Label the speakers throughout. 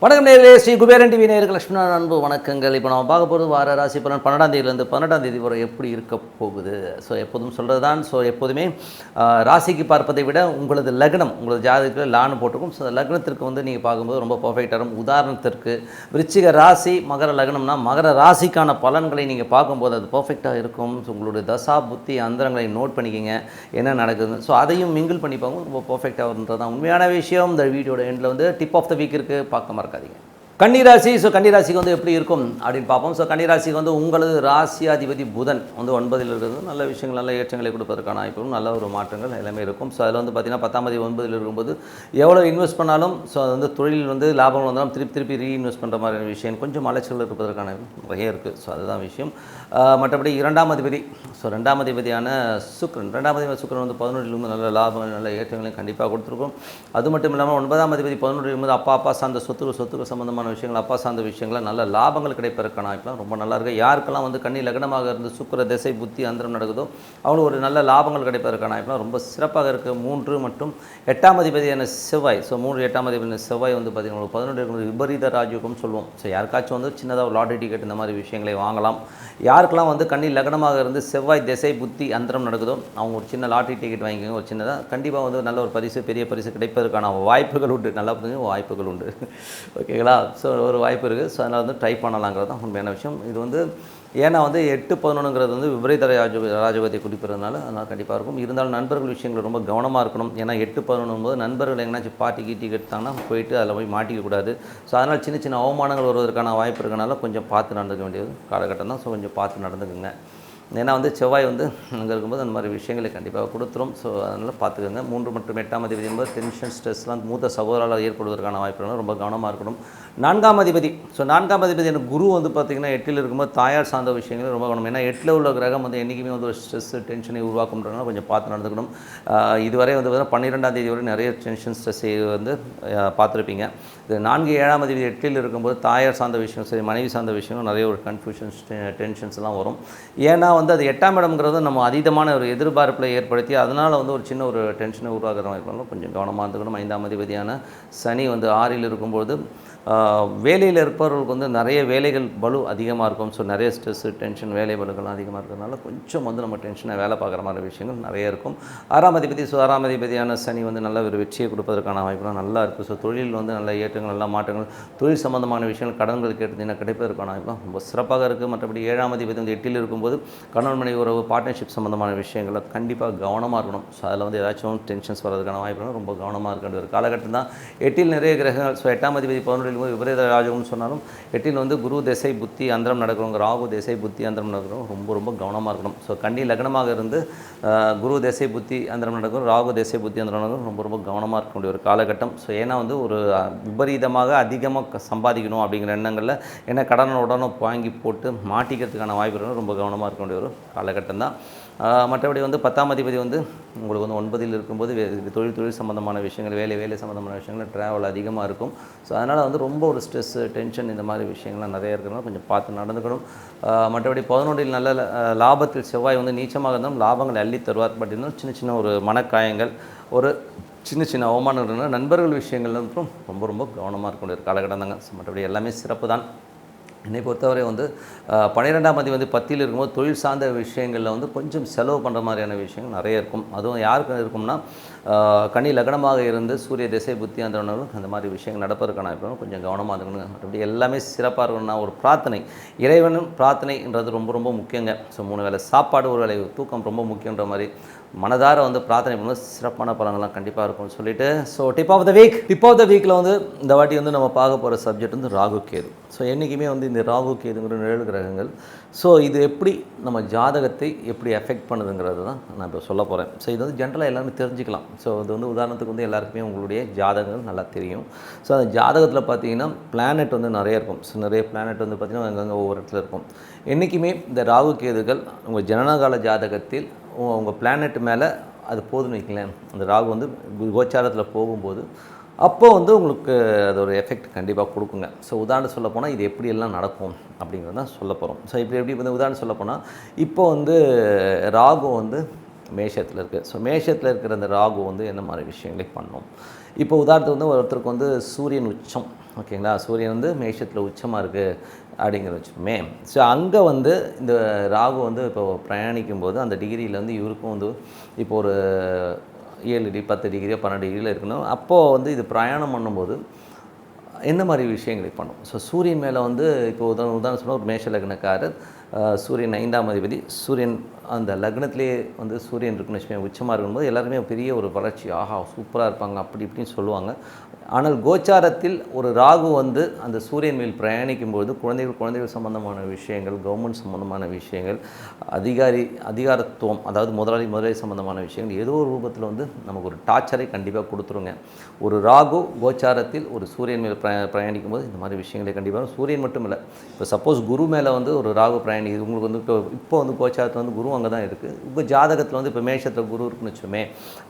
Speaker 1: வணக்கம் நேயர்களே, ஸ்ரீ குபேரன் டிவி நேயர்கள் லட்சுமணன் அன்பு வணக்கங்கள். இப்போ நம்ம பார்க்க போகிறது வார ராசி பலன் 12ஆம் தேதியிலேருந்து 18ஆம் தேதி வரை எப்படி இருக்க போகுது. ஸோ எப்போதும் சொல்கிறது தான். ஸோ எப்போதுமே ராசிக்கு பார்ப்பதை விட உங்களது லக்னம், உங்களது ஜாதகத்தில் லான்னு போட்டிருக்கும். ஸோ லக்னத்திற்கு வந்து நீங்கள் பார்க்கும்போது ரொம்ப பர்ஃபெக்டாக இருக்கும். உதாரணத்திற்கு விருச்சிக ராசி மகர லக்னம்னா மகர ராசிக்கான பலன்களை நீங்கள் பார்க்கும்போது அது பர்ஃபெக்டாக இருக்கும். ஸோ உங்களுடைய தசா புத்தி அந்தரங்களை நோட் பண்ணிக்கிங்க என்ன நடக்குது. ஸோ அதையும் மிங்கிள் பண்ணி பார்க்கும்போது ரொம்ப பர்ஃபெக்டாக இருந்தது தான் உண்மையான விஷயம். இந்த வீடியோட எண்டில் வந்து டிப் ஆஃப் த வீக் இருக்குது, பார்க்க மறக்காதீங்க. கன்னிராசி. ஸோ கன்னிராசிக்கு வந்து எப்படி இருக்கும் அப்படின்னு பார்ப்போம். ஸோ கன்னிராசிக்கு வந்து உங்களது ராசியாதிபதி புதன் வந்து 9ல் இருக்கிறது நல்ல விஷயங்கள், நல்ல ஏற்றங்களை கொடுப்பதற்கான வாய்ப்பும் நல்ல ஒரு மாற்றங்கள் எல்லாமே இருக்கும். ஸோ அதில் வந்து பார்த்திங்கன்னா 10ஆம் தேதி 9ல் இருக்கும்போது எவ்வளோ இன்வெஸ்ட் பண்ணாலும் ஸோ அது வந்து தொழில் வந்து லாபம் வந்தாலும் திருப்பி ரீஇன்வெஸ்ட் பண்ணுற மாதிரியான விஷயம் கொஞ்சம் அலைச்சல் இருப்பதற்கான நிறைய இருக்குது. ஸோ அதுதான் விஷயம். மற்றபடி 2ஆம் அதிபதி, ஸோ 2ஆம் அதிபதியான சுக்கிரன், 2ஆம் அதிபதி சுக்கிரன் வந்து 11ல் நல்ல லாபம் நல்ல ஏற்றங்களையும் கண்டிப்பாக கொடுத்துருக்கும். அது மட்டும் இல்லாமல் 9ஆம் அதிபதி 11ல் இருக்கும்போது அப்பா சார்ந்த சொத்துக்கள் சம்பந்தமான விஷயங்கள், அப்பா சார்ந்த விஷயங்கள் நல்ல லாபங்கள் கிடைப்பதற்கான வாய்ப்புலாம் ரொம்ப நல்லா இருக்குது. யாருக்கெல்லாம் வந்து கன்னி லக்னமாக இருந்து சுக்கிர திசை புத்தி அந்தரம் நடக்குதோ அவங்களுக்கு ஒரு நல்ல லாபங்கள் கிடைப்பதற்கான வாய்ப்புலாம் ரொம்ப சிறப்பாக இருக்குது. 3 மற்றும் 8ஆம் அதிபதியான செவ்வாய், ஸோ 3 8ஆம் அதிபதியான செவ்வாய் வந்து பார்த்திங்கன்னா 11 விபரீத ராஜயோகம்னு சொல்லுவோம். ஸோ யாருக்காச்சும் வந்து சின்னதாக ஒரு லாட்டரி டிக்கெட் இந்த மாதிரி விஷயங்களை வாங்கலாம். யாருக்கெல்லாம் வந்து கன்னி லக்னமாக இருந்து செவ்வாய் திசை புத்தி அந்தரம் நடக்குதோ அவங்க ஒரு சின்ன லாட்டரி டிக்கெட் வாங்கிக்கோங்க. ஒரு சின்னதாக கண்டிப்பாக வந்து நல்ல ஒரு பரிசு, பெரிய பரிசு கிடைப்பதற்கான வாய்ப்புகள் உண்டு. நல்லா புரிஞ்சு வாய்ப்புகள் உண்டு. ஓகேங்களா? ஸோ ஒரு வாய்ப்பு இருக்குது. ஸோ அதனால் வந்து ட்ரை பண்ணலாங்கிறது தான் உண்மையான விஷயம். இது வந்து ஏன்னா வந்து 8-11ங்கிறது வந்து விபரீத ராஜபதியை குறிப்பிட்றதுனால அதனால் கண்டிப்பாக இருக்கும். இருந்தாலும் நண்பர்கள் விஷயங்கள் ரொம்ப கவனமாக இருக்கணும். ஏன்னா 8-11 போது நண்பர்கள் எங்கேனாச்சும் பார்ட்டி எடுத்தாங்கன்னா போயிட்டு அதில் போய் மாட்டிக்கக்கூடாது. ஸோ அதனால் சின்ன அவமானங்கள் வருவதற்கான வாய்ப்பு இருக்கனால கொஞ்சம் பார்த்து நடந்துக்க வேண்டியது காலகட்டம் தான். ஸோ கொஞ்சம் பார்த்து நடந்துக்குங்க. ஏன்னா வந்து செவ்வாய் வந்து அங்கே இருக்கும்போது அந்த மாதிரி விஷயங்களை கண்டிப்பாக கொடுத்துரும். ஸோ அதனால் பார்த்துக்கோங்க. 3 மற்றும் 8ஆம் அதிபதி என்பது டென்ஷன், ஸ்ட்ரெஸ்லாம் மூத்த சகோதரால் ஏற்படுவதற்கான வாய்ப்புகளும் ரொம்ப கவனமாக இருக்கணும். 4ஆம் அதிபதி, ஸோ 4ஆம் அதிபதி எனக்கு குரு வந்து பார்த்திங்கன்னா 8ல் இருக்கும்போது தாயார் சார்ந்த விஷயங்களும் ரொம்ப கவனம். ஏன்னா 8ல் உள்ள கிரகம் வந்து என்றைக்குமே வந்து ஒரு ஸ்ட்ரெஸ் டென்ஷனை உருவாக்கும்ன்றதுனால கொஞ்சம் பார்த்து நடந்துக்கணும். இதுவரை வந்து பார்த்திங்கன்னா 12ஆம் தேதி வரை நிறைய டென்ஷன் ஸ்ட்ரெஸ் வந்து பார்த்துருப்பீங்க. இது 4 7ஆம் அதிபதி 8ல் இருக்கும்போது தாயார் சார்ந்த விஷயம் சரி, மனைவி சார்ந்த விஷயம் நிறைய ஒரு கன்ஃபியூஷன்ஸ் டென்ஷன்ஸ்லாம் வரும். ஏன்னா வந்து அது 8ஆம் இடம்ங்கிறது நம்ம அதீதமான ஒரு எதிர்பார்ப்பில் ஏற்படுத்தி அதனால் வந்து ஒரு சின்ன ஒரு டென்ஷனை உருவாக்குற மாதிரி கொஞ்சம் கவனமாக இருந்துக்கணும். 5ஆம் அதிபதியான சனி வந்து 6ல் இருக்கும்போது வேலையில் இருப்பவர்களுக்கு வந்து நிறைய வேலைகள் பலு அதிகமாக இருக்கும். ஸோ நிறைய ஸ்ட்ரெஸ்ஸு டென்ஷன் வேலை பலுக்கெல்லாம் அதிகமாக இருக்கிறதுனால கொஞ்சம் வந்து நம்ம டென்ஷனாக வேலை பார்க்குற மாதிரி விஷயங்கள் நிறைய இருக்கும். 6ஆம் அதிபதி, ஸோ 6ஆம் அதிபதியான சனி வந்து நல்ல ஒரு வெற்றியை கொடுப்பதற்கான வாய்ப்புலாம் நல்லா இருக்குது. ஸோ தொழில் வந்து நல்ல ஏற்றங்கள், நல்ல மாற்றங்கள், தொழில் சம்பந்தமான விஷயங்கள் கடன்கள் கேட்டதுன்னா கிடைப்பதற்கான வாய்ப்புலாம் ரொம்ப சிறப்பாக இருக்குது. மற்றபடி 7ஆம் அதிபதி வந்து 8ல் இருக்கும்போது கணவன் மனைவி உறவு, பார்ட்னர்ஷிப் சம்பந்தமான விஷயங்களில் கண்டிப்பாக கவனமாக இருக்கணும். ஸோ அதில் வந்து ஏதாச்சும் டென்ஷன்ஸ் வரதுக்கான வாய்ப்புகளும் ரொம்ப கவனமாக இருக்கின்ற ஒரு காலகட்டம் தான். 8ல் நிறைய கிரகங்கள், ஸோ 8ஆம் அதிபதி 11 விபரீத ராஜகம்னு சொன்னாலும் 8ல் வந்து குரு திசை புத்தி அந்தரம் நடக்கிறவங்க, ராகு திசை புத்தி அந்தரம் நடக்கிறவங்க ரொம்ப கவனமாக இருக்கணும். ஸோ கன்னி லக்னமாக இருந்து குரு திசை புத்தி அந்தரம் நடக்கிறோம், ராகு திசை புத்தி அந்தரம் நடக்கிறோம் ரொம்ப கவனமாக இருக்கக்கூடிய ஒரு காலகட்டம். ஸோ ஏன்னா வந்து ஒரு விபரீதமாக அதிகமாக சம்பாதிக்கணும் அப்படிங்கிற எண்ணங்களில் ஏன்னா கடனுடனே வாங்கி போட்டு மாட்டிக்கிறதுக்கான வாய்ப்புகளும் ரொம்ப கவனமாக இருக்க வேண்டிய ஒரு காலகட்டம் தான். மற்றபடி வந்து 10ஆம் அதிபதி வந்து உங்களுக்கு வந்து 9ல் இருக்கும்போது தொழில் சம்மந்தமான விஷயங்கள், வேலை சம்மந்தமான விஷயங்கள், ட்ராவல் அதிகமாக இருக்கும். ஸோ அதனால் வந்து ரொம்ப ஒரு ஸ்ட்ரெஸ்ஸு டென்ஷன் இந்த மாதிரி விஷயங்கள்லாம் நிறைய இருக்கிறனால கொஞ்சம் பார்த்து நடந்துக்கணும். மற்றபடி 11ல் நல்ல லாபத்தில் செவ்வாய் வந்து நீச்சமாக இருந்தாலும் லாபங்களை அள்ளி தருவார். பட் இன்னும் சின்ன ஒரு மனக்காயங்கள், ஒரு சின்ன அவமானங்கள், நண்பர்கள் விஷயங்கள் ரொம்ப கவனமாக இருக்கக்கூடிய ஒரு காலகட்டம் தாங்க. மற்றபடி எல்லாமே சிறப்பு தான். என்னை பொறுத்தவரை வந்து 12ஆம் அதிபதி வந்து 10ல் இருக்கும்போது தொழில் சார்ந்த விஷயங்களில் வந்து கொஞ்சம் செலவு பண்ணுற மாதிரியான விஷயங்கள் நிறைய இருக்கும். அதுவும் யாருக்கு இருக்கும்னா கன்னி லக்னமாக இருந்து சூரிய திசை புத்தி அந்த மாதிரி விஷயங்கள் நடப்பதற்கான கொஞ்சம் கவனமாக இருக்கணும். அப்படி எல்லாமே சிறப்பாக இருக்கணும்னா ஒரு பிரார்த்தனை, இறைவனும் பிரார்த்தனைன்றது ரொம்ப முக்கியங்க. ஸோ 3 வேளை சாப்பாடு, ஒரு வேளை தூக்கம் ரொம்ப முக்கியன்ற மாதிரி மனதார வந்து பிரார்த்தனை பண்ணும்போது சிறப்பான பலன்கள்லாம் கண்டிப்பாக இருக்கும்னு சொல்லிட்டு, ஸோ டிப் ஆஃப் த வீக்கில் வந்து இந்த வாட்டி வந்து நம்ம பார்க்க போகிற சப்ஜெக்ட் வந்து ராகு கேது. ஸோ என்றைக்குமே வந்து இந்த ராகு கேதுங்கிற நிழல் கிரகங்கள், ஸோ இது எப்படி நம்ம ஜாதகத்தை எப்படி எஃபெக்ட் பண்ணுதுங்கிறது தான் நான் இப்போ சொல்ல போகிறேன். ஸோ இது வந்து ஜென்ரலாக எல்லாருமே தெரிஞ்சுக்கலாம். ஸோ இது வந்து உதாரணத்துக்கு வந்து எல்லாருக்குமே உங்களுடைய ஜாதகங்கள் நல்லா தெரியும். ஸோ அந்த ஜாதகத்தில் பார்த்தீங்கன்னா பிளானட் வந்து நிறைய இருக்கும். ஸோ நிறைய பிளானட் வந்து பார்த்திங்கன்னா அங்கங்கே ஒவ்வொரு இடத்துல இருக்கும். என்றைக்குமே இந்த ராகு கேதுகள் உங்கள் ஜனனகால ஜாதகத்தில் உங்கள் பிளானட் மேலே அது போதுன்னு வைக்கலேன், அந்த ராகு வந்து கோச்சாரத்தில் போகும்போது அப்போ வந்து உங்களுக்கு அது ஒரு எஃபெக்ட் கண்டிப்பாக கொடுக்குங்க. ஸோ உதாரணம் சொல்ல போனால் இது எப்படியெல்லாம் நடக்கும் அப்படிங்கிறது தான் சொல்ல போகிறோம். ஸோ எப்படி வந்து உதாரணம் சொல்ல போனால் இப்போ வந்து ராகு வந்து மேஷத்தில் இருக்குது. ஸோ மேஷத்தில் இருக்கிற அந்த ராகு வந்து என்ன மாதிரி விஷயங்களை பண்ணும்? இப்போ உதாரணத்துக்கு வந்து ஒருத்தருக்கு வந்து சூரியன் உச்சம், ஓகேங்களா, சூரியன் வந்து மேஷத்தில் உச்சமாக இருக்குது அப்படிங்கிற வச்சுக்கோமே. ஸோ அங்கே வந்து இந்த ராகு வந்து இப்போ பிரயாணிக்கும் போது அந்த டிகிரியில் வந்து இவருக்கும் வந்து இப்போ ஒரு 7 டிகிரி 10 டிகிரியோ 12 டிகிரியில் இருக்கணும். அப்போது வந்து இது பிரயாணம் பண்ணும்போது என்ன மாதிரி விஷயங்களை பண்ணும்? ஸோ சூரியன் மேலே வந்து இப்போ உதாரணம் சொன்னால் ஒரு மேஷ லக்னக்காரர், சூரியன் 5ஆம் அதிபதி, சூரியன் அந்த லக்னத்திலே வந்து சூரியன் இருக்குன்னு வச்சுக்கோங்க, உச்சமாக இருக்கும்போது எல்லாருமே பெரிய ஒரு வளர்ச்சி, ஆஹா சூப்பராக இருப்பாங்க அப்படி இப்படின்னு சொல்லுவாங்க. ஆனால் கோச்சாரத்தில் ஒரு ராகு வந்து அந்த சூரியன் மேல் பிரயாணிக்கும்போது குழந்தைகள் சம்பந்தமான விஷயங்கள், கவர்மெண்ட் சம்பந்தமான விஷயங்கள், அதிகாரத்துவம், அதாவது முதலாளி சம்பந்தமான விஷயங்கள் ஏதோ ஒரு ரூபத்தில் வந்து நமக்கு ஒரு டார்ச்சரை கண்டிப்பாக கொடுத்துருங்க. ஒரு ராகு கோச்சாரத்தில் ஒரு சூரியன் மேல் பிரயாணிக்கும் போது இந்த மாதிரி விஷயங்களை கண்டிப்பாக, சூரியன் மட்டும் இல்லை, இப்போ சப்போஸ் குரு மேலே வந்து ஒரு ராகு பிரயாணிக்குது, உங்களுக்கு வந்து இப்போ வந்து கோச்சாரத்தில் வந்து குரு அங்கே தான் இருக்குது. இப்போ ஜாதகத்தில் வந்து இப்போ மேஷத்தில் குரு இருக்குன்னு வச்சுமே,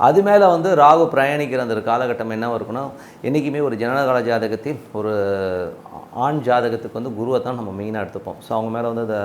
Speaker 1: அது மேலே வந்து ராகு பிரயாணிக்கிற அந்த காலகட்டம் என்ன இருக்குன்னா, என்றைக்குமே ஒரு ஜனனகால ஜாதகத்தில் ஒரு ஆண் ஜாதகத்துக்கு வந்து குருவை தான் நம்ம மெயினாக எடுத்துப்போம். ஸோ அவங்க மேலே வந்து அதை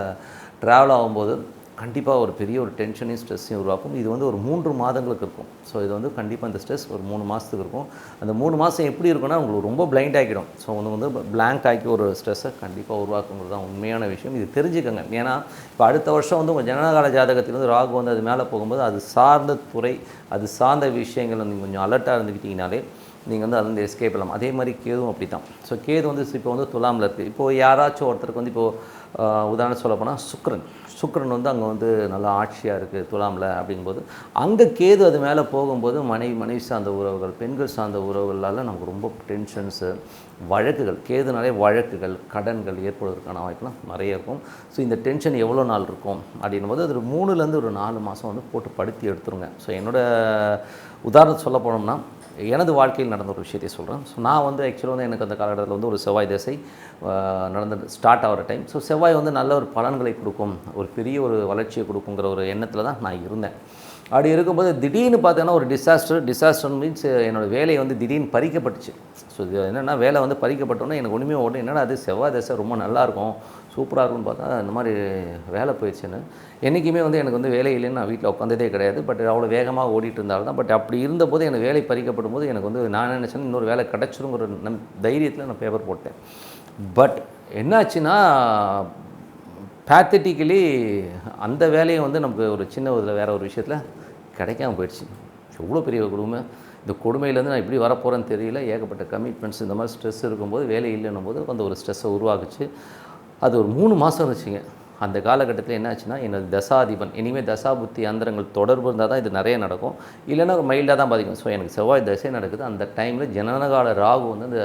Speaker 1: ட்ராவல் ஆகும்போது கண்டிப்பாக ஒரு பெரிய ஒரு டென்ஷனையும் ஸ்ட்ரெஸ்ஸையும் உருவாக்கும். இது வந்து ஒரு 3 மாதங்களுக்கு இருக்கும். ஸோ இது வந்து கண்டிப்பாக இந்த ஸ்ட்ரெஸ் ஒரு 3 மாதத்துக்கு இருக்கும். அந்த 3 மாதம் எப்படி இருக்குன்னா உங்களுக்கு ரொம்ப பிளைண்ட் ஆகிடும். ஸோ வந்து பிளாங்க் ஆக்கி ஒரு ஸ்ட்ரெஸ்ஸை கண்டிப்பாக உருவாக்குங்கிறது தான் உண்மையான விஷயம். இது தெரிஞ்சுக்கோங்க. ஏன்னா இப்போ அடுத்த வருஷம் வந்து உங்கள் ஜனனகால ஜாதகத்தில் வந்து ராகு வந்து அது மேலே போகும்போது அது சார்ந்த துறை, அது சார்ந்த விஷயங்கள் நீங்கள் கொஞ்சம் அலர்ட்டாக இருந்துக்கிட்டிங்கனாலே நீங்கள் வந்து அதுலேருந்து எஸ்கேப் பண்ணலாம். அதே மாதிரி கேதுவும் அப்படி தான். ஸோ கேது வந்து இப்போ வந்து துலாமில் இருக்குது. இப்போது யாராச்சும் ஒருத்தருக்கு வந்து இப்போது உதாரணம் சொல்ல போனால் சுக்கிரன் வந்து அங்கே வந்து நல்லா ஆட்சியாக இருக்குது துலாமில் அப்படிங்கும்போது, அங்கே கேது அது மேலே போகும்போது மனைவி சார்ந்த உறவுகள், பெண்கள் சார்ந்த உறவுகளால் நமக்கு ரொம்ப டென்ஷன்ஸு, வழக்குகள், கேதுனாலே வழக்குகள், கடன்கள் ஏற்படுவதற்கான வாய்ப்புலாம் நிறைய இருக்கும். ஸோ இந்த டென்ஷன் எவ்வளோ நாள் இருக்கும் அப்படின்னும் போது அது 3லேருந்து ஒரு 4 மாதம் வந்து போட்டு படுத்தி எடுத்துருங்க. ஸோ என்னோடய உதாரணம் சொல்ல போனோம்னா எனது வாழ்க்கையில் நடந்த ஒரு விஷயத்தை சொல்கிறேன். ஸோ நான் வந்து ஆக்சுவலாக வந்து எனக்கு அந்த காலகட்டத்தில் வந்து ஒரு செவ்வாய் திசை ஸ்டார்ட் ஆகிற டைம். ஸோ செவ்வாய் வந்து நல்ல ஒரு பலன்களை கொடுக்கும், ஒரு பெரிய ஒரு வளர்ச்சியை கொடுக்குங்கிற ஒரு எண்ணத்தில் தான் நான் இருந்தேன். அப்படி இருக்கும்போது திடீர்னு பார்த்தீங்கன்னா ஒரு டிசாஸ்டர் மீன்ஸ் என்னோடய வேலையை வந்து திடீர்னு பறிக்கப்பட்டுச்சு. ஸோ இது என்னென்னா வேலை வந்து பறிக்கப்பட்டோன்னே எனக்கு ஒன்றுமே ஓடும், என்னென்னா அது செவ்வாய் திசை ரொம்ப நல்லாயிருக்கும் சூப்பராக இருக்கும்னு பார்த்தா இந்த மாதிரி வேலை போயிடுச்சுன்னு. என்றைக்குமே வந்து எனக்கு வந்து வேலை இல்லைன்னு நான் வீட்டில் உட்காந்ததே கிடையாது. பட் அவ்வளோ வேகமாக ஓடிட்டு இருந்தாலும் தான். பட் அப்படி இருந்தபோது எனக்கு வேலை பறிக்கப்படும் போது எனக்கு வந்து நான் நினச்சேன் இன்னொரு வேலை கிடச்சிருங்கிற தைரியத்தில் நான் பேப்பர் போட்டேன். பட் என்னாச்சுன்னா பேத்தட்டிக்கலி அந்த வேலையை வந்து நமக்கு ஒரு சின்ன இதில் வேறு ஒரு விஷயத்தில் கிடைக்காம போயிடுச்சு. எவ்வளோ பெரிய கொடுமை. இந்த கொடுமையிலேருந்து நான் இப்படி வரப்போகிறேன்னு தெரியல. ஏகப்பட்ட கமிட்மெண்ட்ஸ் இந்த மாதிரி ஸ்ட்ரெஸ் இருக்கும்போது வேலை இல்லைன்னும் போது அந்த ஒரு ஸ்ட்ரெஸ்ஸை உருவாக்குச்சு. அது ஒரு 3 மாதம் இருந்துச்சுங்க. அந்த காலகட்டத்தில் என்னாச்சுன்னா என்னோடய தசாதிபன், இனிமேல் தசா புத்தி அந்தரங்கள் தொடர்பு இருந்தால் தான் இது நிறைய நடக்கும், இல்லைன்னா மைல்டாக தான் பாதிக்கும். ஸோ எனக்கு செவ்வாய் தசை நடக்குது. அந்த டைமில் ஜனனகால ராகு வந்து அந்த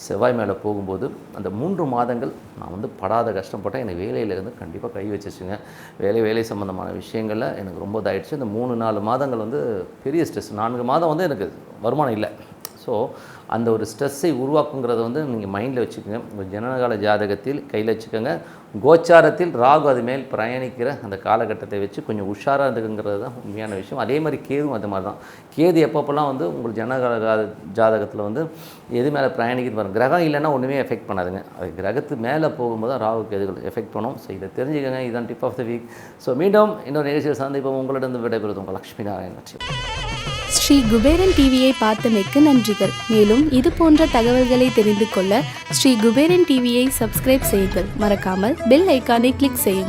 Speaker 1: செவ்வாய் மேலே போகும்போது அந்த 3 மாதங்கள் நான் வந்து படாத கஷ்டப்பட்டேன். எனக்கு வேலையிலேருந்து கண்டிப்பாக கை வச்சிச்சுங்க. வேலை சம்மந்தமான விஷயங்களில் எனக்கு ரொம்ப இதாகிடுச்சு. இந்த 3-4 மாதங்கள் வந்து பெரிய ஸ்ட்ரெஸ். 4 மாதம் வந்து எனக்கு வருமானம் இல்லை. ஸோ அந்த ஒரு ஸ்ட்ரெஸ்ஸை உருவாக்குங்கிறத வந்து நீங்கள் மைண்டில் வச்சுக்கோங்க. உங்கள் ஜனனகால ஜாதகத்தில் கையில் வச்சுக்கோங்க. கோச்சாரத்தில் ராகு அது மேல் பிரயாணிக்கிற அந்த காலகட்டத்தை வச்சு கொஞ்சம் உஷாராக இருந்துக்குங்கிறது தான் உண்மையான விஷயம். அதே மாதிரி கேதும் அது மாதிரி தான். கேது எப்பப்போலாம் வந்து உங்கள் ஜனனகால ஜாதகத்தில் வந்து எது மேலே பிரயாணிக்கிறது பாருங்கள். கிரகம் இல்லைன்னா ஒன்றுமே எஃபெக்ட் பண்ணாதுங்க. அது கிரகத்து மேலே போகும்போது தான் ராகு கேதுகள் எஃபெக்ட் பண்ணும். ஸோ இதை தெரிஞ்சுக்கோங்க. இதுதான் tip of the week. So மீண்டும் இன்னொரு நிகழ்ச்சியை சந்திப்போம். உங்களிடம் விடைபெறுவது உங்கள் லக்ஷ்மி நாராயணன்.
Speaker 2: ஸ்ரீ குபேரன் டிவியை பார்த்தமைக்கு நன்றிகள். மேலும் இது போன்ற தகவல்களை தெரிந்து கொள்ள ஸ்ரீ குபேரன் டிவியை சப்ஸ்கிரைப் செய்யுங்கள். மறக்காமல் பெல் ஐக்கானை கிளிக் செய்யுங்கள்.